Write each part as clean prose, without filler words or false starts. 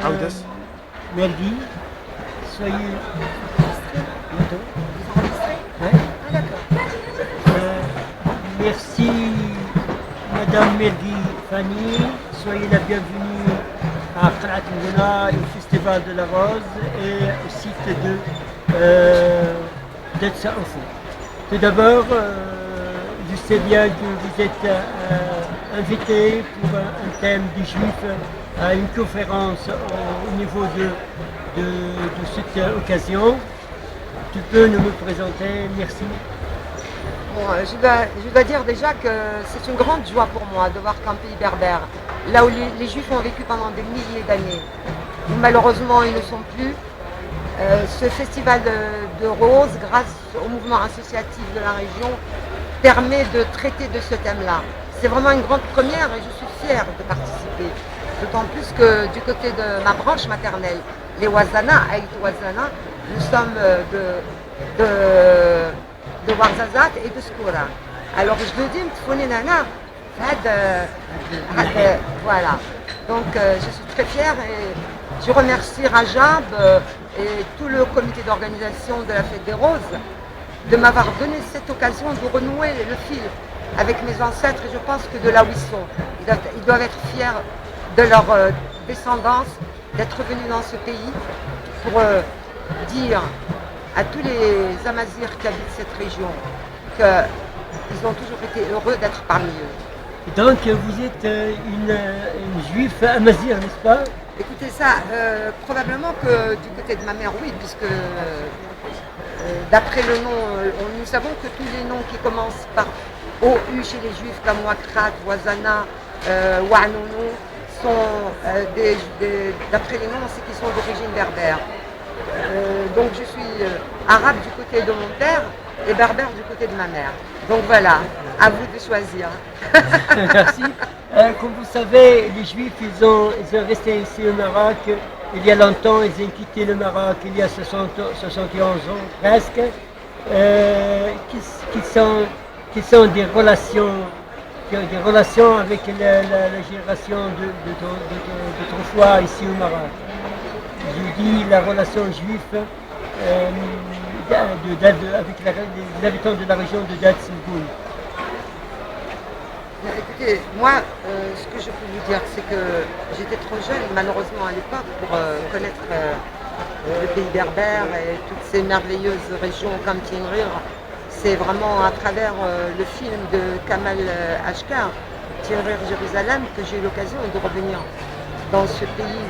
عودس. Mergui, soyez. Bientôt. Ouais. Ah d'accord. Merci Madame Mergui Fanny, soyez la bienvenue à Qalat Ngouna, au Festival de la Rose et au site d'Etsa Info. Tout d'abord, je sais bien que vous êtes invité pour un thème des Juifs à une conférence au niveau de cette occasion. Tu peux nous présenter, merci. Bon, je dois dire déjà que c'est une grande joie pour moi de voir qu'un pays berbère, là où les Juifs ont vécu pendant des milliers d'années, où malheureusement ils ne sont plus, ce festival de roses, grâce au mouvement associatif de la région, permet de traiter de ce thème-là. C'est vraiment une grande première et je suis fière de participer. D'autant plus que du côté de ma branche maternelle, les Ouazana, Aït Ouazana, nous sommes de Ouarzazate et de Skoura. Alors je le dis, Nana, voilà. Donc je suis très fière et je remercie Rajab et tout le comité d'organisation de la Fête des Roses de m'avoir donné cette occasion de renouer le fil avec mes ancêtres, et je pense que de là où ils sont, ils doivent être fiers de leur descendance, d'être venus dans ce pays pour dire à tous les Amazirs qui habitent cette région qu'ils ont toujours été heureux d'être parmi eux. Donc vous êtes une juive amazir, n'est-ce pas? Écoutez ça, probablement que du côté de ma mère, oui, puisque d'après le nom, nous savons que tous les noms qui commencent par OU chez les juifs, comme Wakrat, Wazana, Ouanounou, sont d'après les noms, on sait qu'ils sont d'origine berbère. Donc je suis arabe du côté de mon père et berbère du côté de ma mère. Donc voilà, à vous de choisir. Merci. Comme vous savez, les Juifs, ils ont resté ici au Maroc il y a longtemps. Ils ont quitté le Maroc il y a 71 ans presque, qui sont des relations avec la génération d'autrefois ici au Maroc. Je dis la relation juive avec les habitants de la région de Dat Silgoun. Écoutez, moi, ce que je peux vous dire, c'est que j'étais trop jeune, malheureusement à l'époque, pour connaître le pays berbère et toutes ces merveilleuses régions comme Tinrir. C'est vraiment à travers le film de Kamal Ashkar, Tinrir Jérusalem, que j'ai eu l'occasion de revenir dans ce pays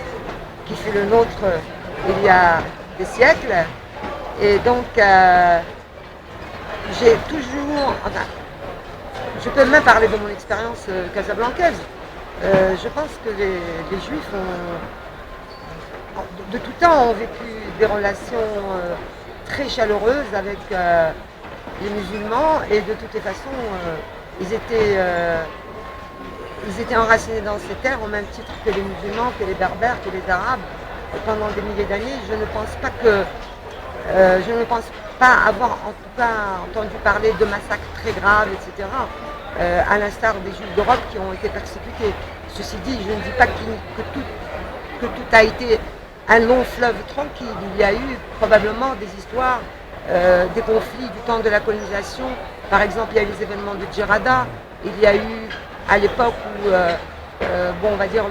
qui fut le nôtre il y a des siècles. Et donc, j'ai toujours... Enfin, je peux même parler de mon expérience casablancaise. Je pense que les Juifs de tout temps ont vécu des relations très chaleureuses avec les musulmans et de toutes les façons, ils étaient enracinés dans ces terres au même titre que les musulmans, que les berbères, que les arabes. Et pendant des milliers d'années, je ne pense pas avoir en tout cas entendu parler de massacres très graves, etc. À l'instar des Juifs d'Europe qui ont été persécutés. Ceci dit, je ne dis pas que tout a été un long fleuve tranquille. Il y a eu probablement des histoires, des conflits du temps de la colonisation. Par exemple, il y a eu les événements de Djerada. Il y a eu à l'époque où, on va dire,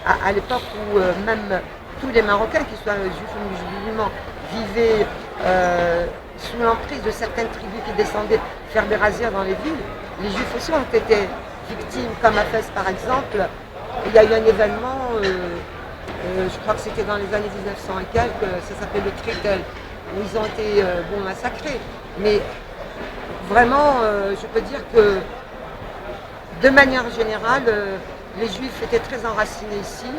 à l'époque où même tous les Marocains, qu'ils soient juifs ou musulmans, vivaient sous l'emprise de certaines tribus qui descendaient faire des razzias dans les villes. Les Juifs aussi ont été victimes, comme à Fès par exemple. Il y a eu un événement, je crois que c'était dans les années 1900 et quelques, ça s'appelait le Tritel, où ils ont été massacrés. Mais vraiment, je peux dire que de manière générale, les Juifs étaient très enracinés ici,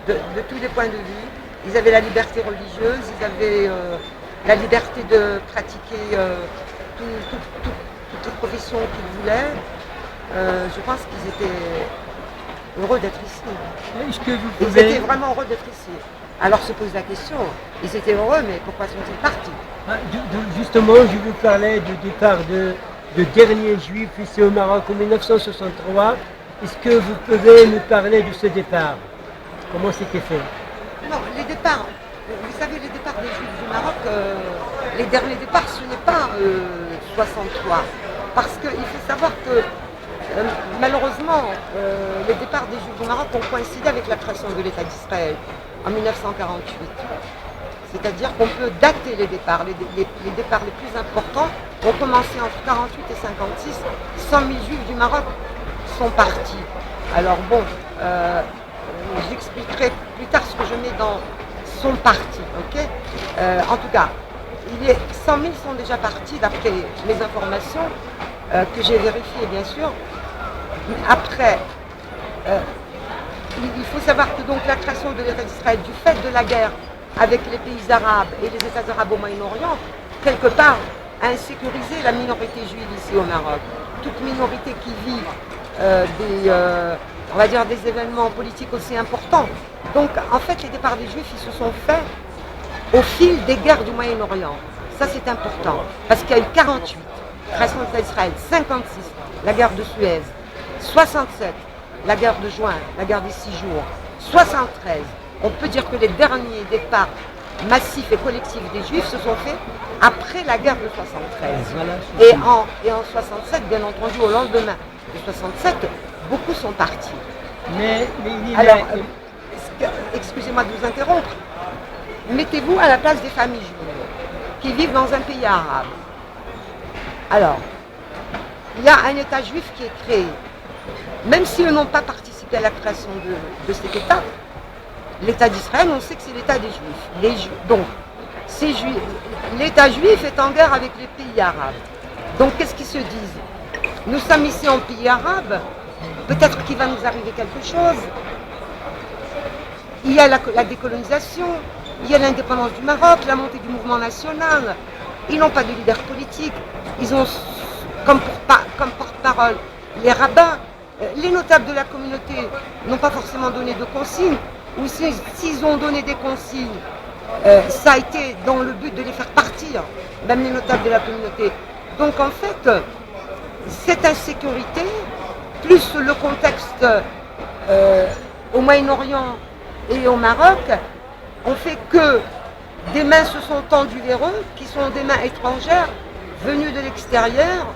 de tous les points de vue. Ils avaient la liberté religieuse, ils avaient la liberté de pratiquer toutes les professions qu'ils voulaient. Je pense qu'ils étaient heureux d'être ici. Est-ce que vous Ils pouvez... étaient vraiment heureux d'être ici. Alors se pose la question, ils étaient heureux, mais pourquoi sont-ils partis? Justement, je vous parlais du départ de derniers Juifs ici au Maroc en 1963. Est-ce que vous pouvez nous parler de ce départ? Comment c'était fait? Non, les départs, vous savez, les départs des Juifs du Maroc, les derniers départs, ce n'est pas 63. Parce qu'il faut savoir que malheureusement, les départs des Juifs du Maroc ont coïncidé avec la création de l'État d'Israël en 1948. C'est-à-dire qu'on peut dater les départs. Les départs les plus importants ont commencé entre 48 et 56. 100 000 Juifs du Maroc sont partis. Alors bon, j'expliquerai plus tard ce que je mets dans son parti, ok. En tout cas, 100 000 sont déjà partis d'après mes informations, que j'ai vérifiées bien sûr. Après, il faut savoir que donc la création de l'État d'Israël, du fait de la guerre avec les pays arabes et les États arabes au Moyen-Orient, quelque part, a insécurisé la minorité juive ici au Maroc. Toute minorité qui vit on va dire des événements politiques aussi importants. Donc en fait les départs des Juifs ils se sont faits au fil des guerres du Moyen-Orient. Ça c'est important, parce qu'il y a eu 48, création de l'État d'Israël, 56, la guerre de Suez, 67, la guerre de juin, la guerre des 6 jours, 73, on peut dire que les derniers départs massifs et collectifs des Juifs se sont faits après la guerre de 73. Et en 67, bien entendu, au lendemain de 67, beaucoup sont partis. Mais alors, excusez-moi de vous interrompre, mettez-vous à la place des familles juives qui vivent dans un pays arabe. Alors, il y a un État juif qui est créé. Même si eux n'ont pas participé à la création de cet État, l'État d'Israël, on sait que c'est l'État des Juifs. Donc, l'État juif est en guerre avec les pays arabes. Donc, qu'est-ce qu'ils se disent? Nous sommes ici en pays arabe, peut-être qu'il va nous arriver quelque chose. Il y a la décolonisation, il y a l'indépendance du Maroc, la montée du mouvement national. Ils n'ont pas de leader politique. Ils ont comme porte-parole les rabbins. Les notables de la communauté n'ont pas forcément donné de consignes. Ou s'ils ont donné des consignes, ça a été dans le but de les faire partir, même les notables de la communauté. Donc en fait, cette insécurité, plus le contexte au Moyen-Orient et au Maroc, ont fait que des mains se sont tendues vers eux, qui sont des mains étrangères, venues de l'extérieur.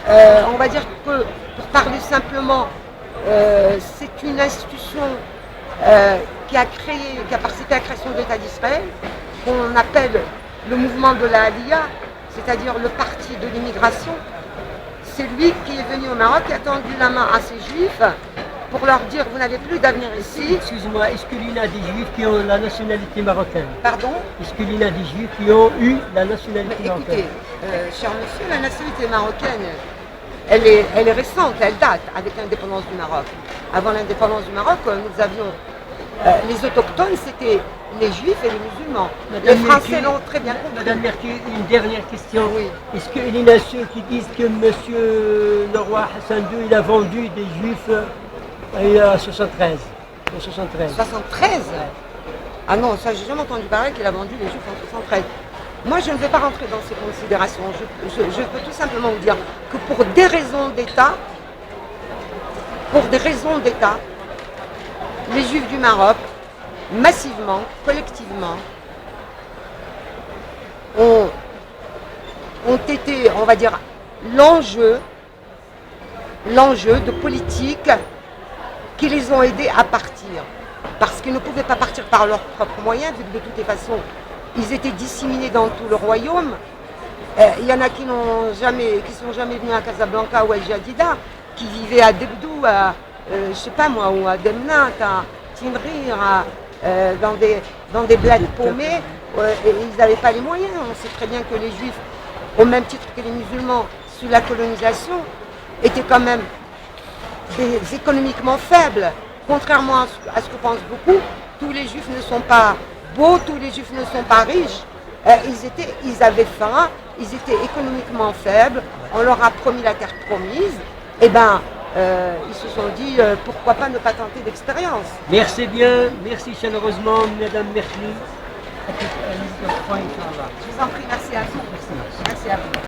On va dire que, pour parler simplement, c'est une institution qui a participé à la création de l'État d'Israël, qu'on appelle le mouvement de la Aliyah, c'est-à-dire le parti de l'immigration. C'est lui qui est venu au Maroc, qui a tendu la main à ces juifs pour leur dire vous n'avez plus d'avenir ici. Excuse-moi, est-ce qu'il y en a des juifs qui ont la nationalité marocaine? Pardon? Est-ce qu'il y en a des juifs qui ont eu la nationalité marocaine? Écoutez, cher monsieur, la nationalité marocaine, elle est récente, elle date avec l'indépendance du Maroc. Avant l'indépendance du Maroc, nous avions les autochtones, c'était les juifs et les musulmans. Les Français l'ont très bien compris. Madame Mercure, une dernière question. Oui. Est-ce qu'il y en a ceux qui disent que monsieur le roi Hassan II il a vendu des juifs en 73? En 73. 73 Ah non, ça j'ai jamais entendu parler qu'il a vendu les juifs en 73. Moi je ne vais pas rentrer dans ces considérations. Je peux tout simplement vous dire que pour des raisons d'État, les juifs du Maroc, massivement, collectivement, ont été, on va dire, l'enjeu de politique qui les ont aidés à partir. Parce qu'ils ne pouvaient pas partir par leurs propres moyens, vu que de toutes les façons, ils étaient disséminés dans tout le royaume. Il y en a qui sont jamais venus à Casablanca ou à Jadida, qui vivaient à Debdou, je sais pas moi, ou à Demnat, à Timrir, dans des bleds paumés, et ils n'avaient pas les moyens. On sait très bien que les juifs, au même titre que les musulmans, sous la colonisation, étaient quand même économiquement faibles. Contrairement à ce que pensent beaucoup, tous les juifs ne sont pas beaux, tous les juifs ne sont pas riches. Ils avaient faim, ils étaient économiquement faibles, on leur a promis la terre promise, et ils se sont dit pourquoi pas ne pas tenter l'expérience. Merci bien, merci chaleureusement Madame Mercure. Je vous en prie, merci à vous. Merci à vous.